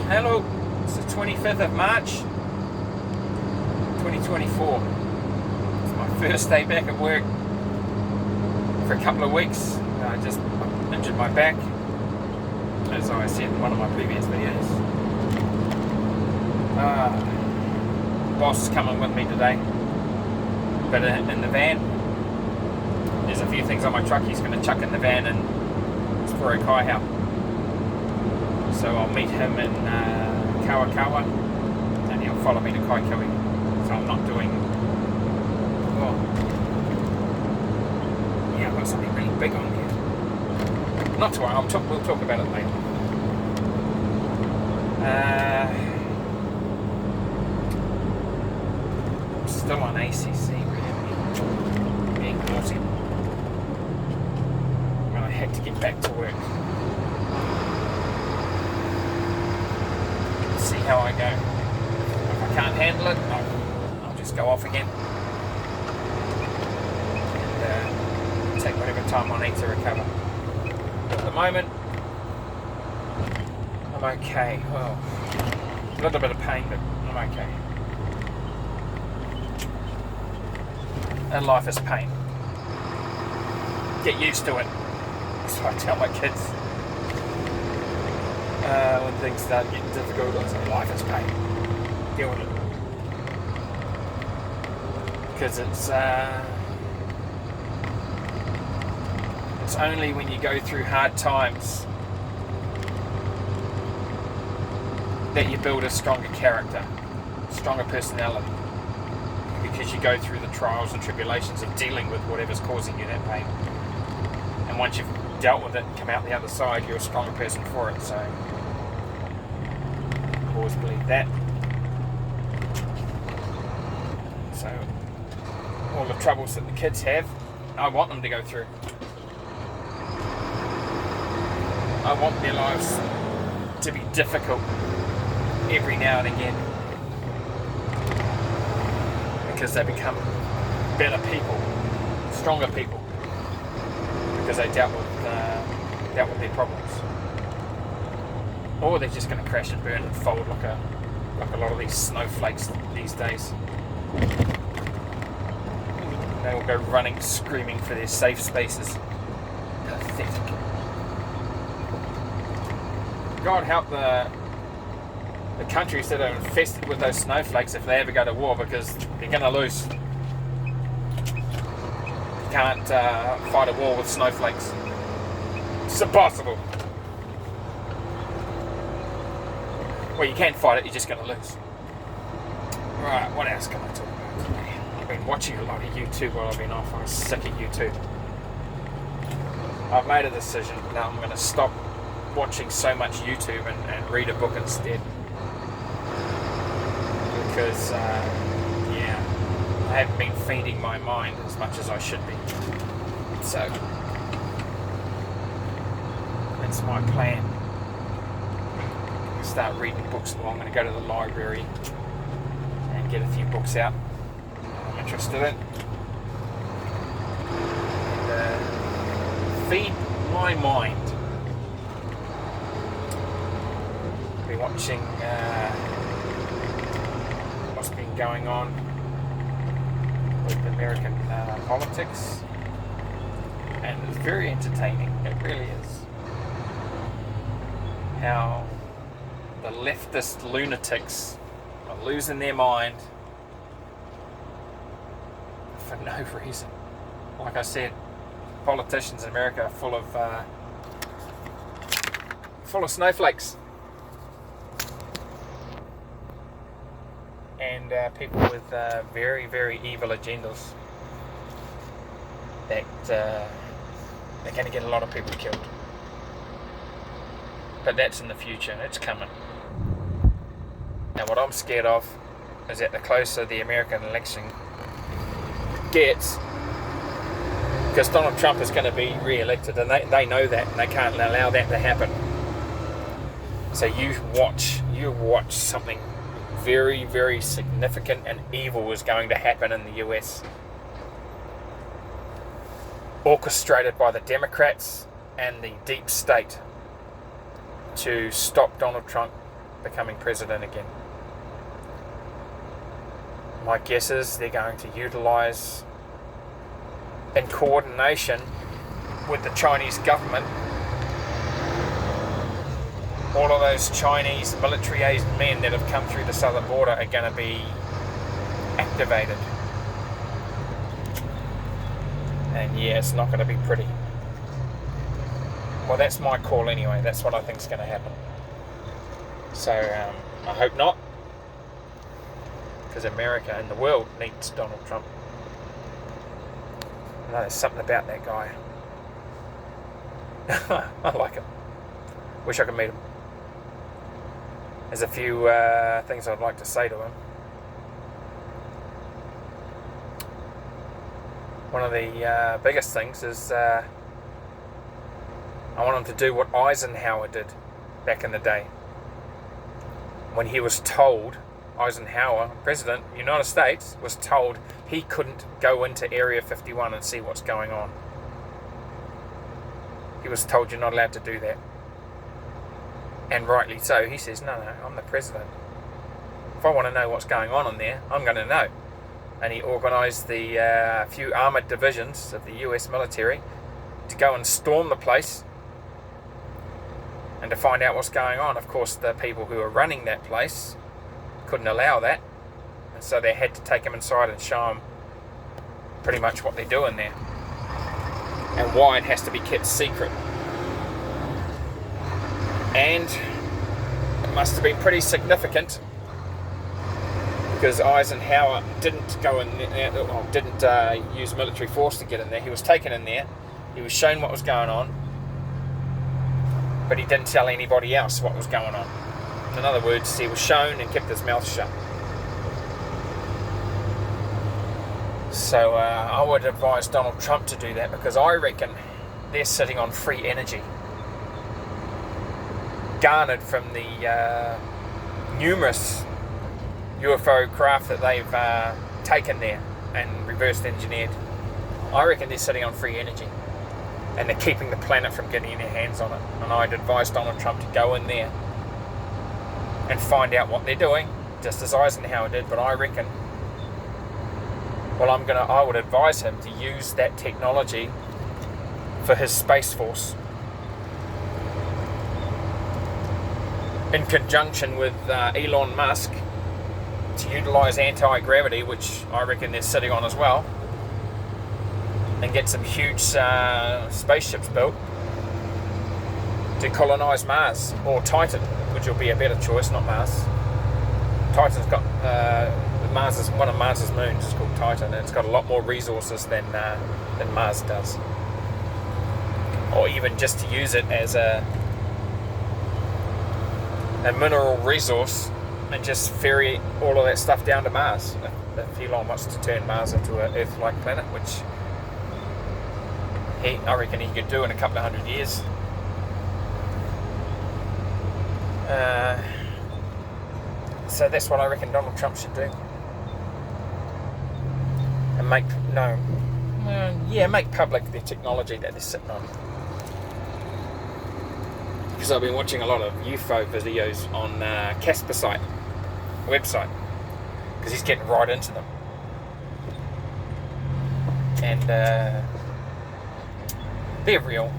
Hello, it's the 25th of March 2024. It's my first day back at work for a couple of weeks. I just injured my back, as I said in one of my previous videos. Boss is coming with me today, but in the van, there's a few things on my truck he's going to chuck in the van and it's for a Kaihau. So I'll meet him in Kawakawa and he'll follow me to Kaikoui. So I'm not doing... I've got something really big on here. Not to worry, we'll talk about it later. I'm still on ACC, really. Being naughty. Well, I had to get back to work. See how I go. If I can't handle it, I'll just go off again and take whatever time I need to recover. But at the moment, I'm okay. Well, a little bit of pain, but I'm okay. And life is pain. Get used to it. That's what I tell my kids. When things start getting difficult, I say life is pain. Deal with it. Because it's only when you go through hard times that you build a stronger character, stronger personality. Because you go through the trials and tribulations of dealing with whatever's causing you that pain. And once you've dealt with it and come out the other side, you're a stronger person for it. So I've always believed that. So all the troubles that the kids have, I want them to go through. I want their lives to be difficult every now and again, because they become better people, stronger people, because they dealt with their problems. Or they're just going to crash and burn and fold like a lot of these snowflakes these days. They will go running, screaming for their safe spaces. Pathetic. God help the countries that are infested with those snowflakes if they ever go to war, because they're going to lose. You can't fight a war with snowflakes. It's impossible. Well, you can fight it, you're just going to lose. Right, what else can I talk about today? I've been watching a lot of YouTube while I've been off. I'm sick of YouTube. I've made a decision that I'm going to stop watching so much YouTube and read a book instead. Because, I haven't been feeding my mind as much as I should be. So, that's my plan. Start reading books more. I'm going to go to the library and get a few books out I'm interested in. And feed my mind. I'll be watching what's been going on with American politics, and it's very entertaining. It really is. How the leftist lunatics are losing their mind for no reason. Like I said, politicians in America are full of snowflakes. And people with very, very evil agendas that they're going to get a lot of people killed. But that's in the future. It's coming. Now, what I'm scared of is that the closer the American election gets, because Donald Trump is going to be re-elected, and they know that, and they can't allow that to happen. So you watch something very, very significant and evil is going to happen in the US. Orchestrated by the Democrats and the deep state to stop Donald Trump becoming president again. My guess is they're going to utilise, in coordination with the Chinese government, all of those Chinese military-aged men that have come through the southern border are going to be activated. And yeah, it's not going to be pretty. Well, that's my call anyway. That's what I think is going to happen. So I hope not, because America and the world needs Donald Trump. I know there's something about that guy. I like him. Wish I could meet him. There's a few things I'd like to say to him. One of the biggest things is I want him to do what Eisenhower did back in the day. When he was told, Eisenhower, President of the United States, was told he couldn't go into Area 51 and see what's going on. He was told you're not allowed to do that. And rightly so. He says, no, I'm the president. If I want to know what's going on in there, I'm going to know. And he organised the few armoured divisions of the US military to go and storm the place and to find out what's going on. Of course, the people who were running that place couldn't allow that, and so they had to take him inside and show him pretty much what they're doing there and why it has to be kept secret. And it must have been pretty significant, because Eisenhower didn't go in there, didn't use military force to get in there. He was taken in there, he was shown what was going on, but he didn't tell anybody else what was going on. In other words, he was shown and kept his mouth shut. So I would advise Donald Trump to do that, because I reckon they're sitting on free energy garnered from the numerous UFO craft that they've taken there and reverse engineered. I reckon they're sitting on free energy, and they're keeping the planet from getting their hands on it. And I'd advise Donald Trump to go in there and find out what they're doing, just as Eisenhower did. But I reckon, well, I would advise him to use that technology for his Space Force, in conjunction with Elon Musk, to utilise anti-gravity, which I reckon they're sitting on as well, and get some huge spaceships built to colonise Mars, or Titan, which will be a better choice, not Mars. Titan's got one of Mars's moons is called Titan, and it's got a lot more resources than Mars does. Or even just to use it as a mineral resource and just ferry all of that stuff down to Mars. If Elon wants to turn Mars into an Earth-like planet, which I reckon he could do in a couple of 100 years. So that's what I reckon Donald Trump should do. And make public the technology that they're sitting on. Because I've been watching a lot of UFO videos on Casper website, because he's getting right into them. And they're real.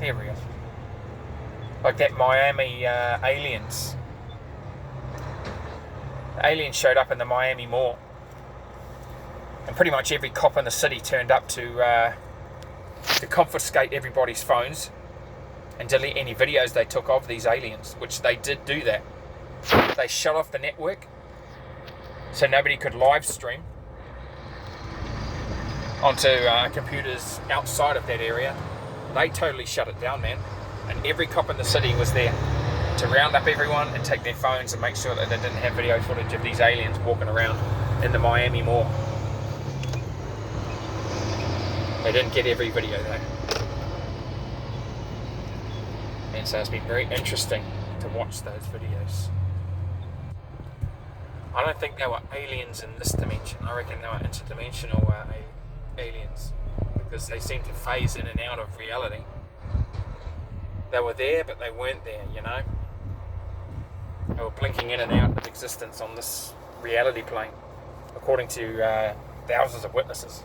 They're real. Like that Miami aliens. The aliens showed up in the Miami Mall, and pretty much every cop in the city turned up to confiscate everybody's phones and delete any videos they took of these aliens, which they did do that. They shut off the network so nobody could live stream onto computers outside of that area. They totally shut it down, man. And every cop in the city was there to round up everyone and take their phones and make sure that they didn't have video footage of these aliens walking around in the Miami Mall. They didn't get every video though. And so it's been very interesting to watch those videos. I don't think they were aliens in this dimension. I reckon they were interdimensional aliens, because they seem to phase in and out of reality. They were there, but they weren't there, you know? who are blinking in and out of existence on this reality plane, according to thousands of witnesses.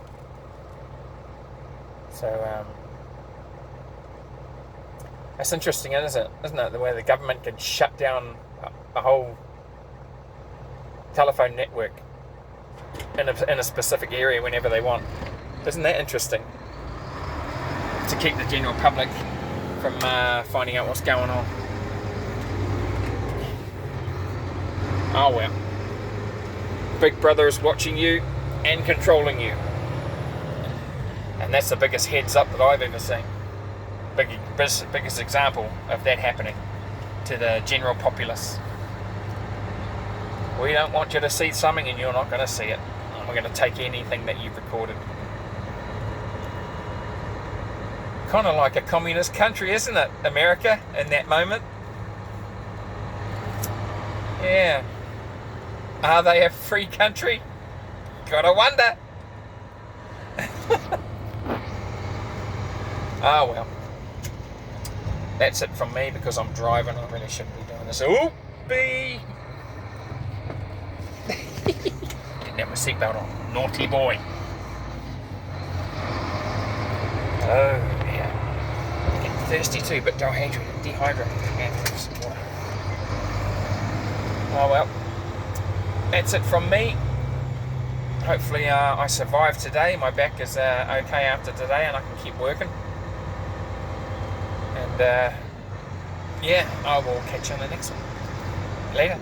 So that's interesting, isn't it? The way the government can shut down a whole telephone network in a specific area whenever they want. Isn't that interesting? To keep the general public from finding out what's going on. Oh well. Big Brother is watching you and controlling you. And that's the biggest heads up that I've ever seen. Biggest example of that happening to the general populace. We don't want you to see something and you're not going to see it. And we're going to take anything that you've recorded. Kind of like a communist country, isn't it, America, in that moment? Yeah. Are they a free country? Gotta wonder. Oh well. That's it from me because I'm driving. I really shouldn't be doing this. Oopie! Didn't have my seatbelt on. Naughty boy. Oh yeah. I'm getting thirsty too, but dehydrated. Yeah, some water. Oh well. That's it from me. Hopefully I survived today. My back is okay after today and I can keep working. And yeah, I will catch you on the next one. Later.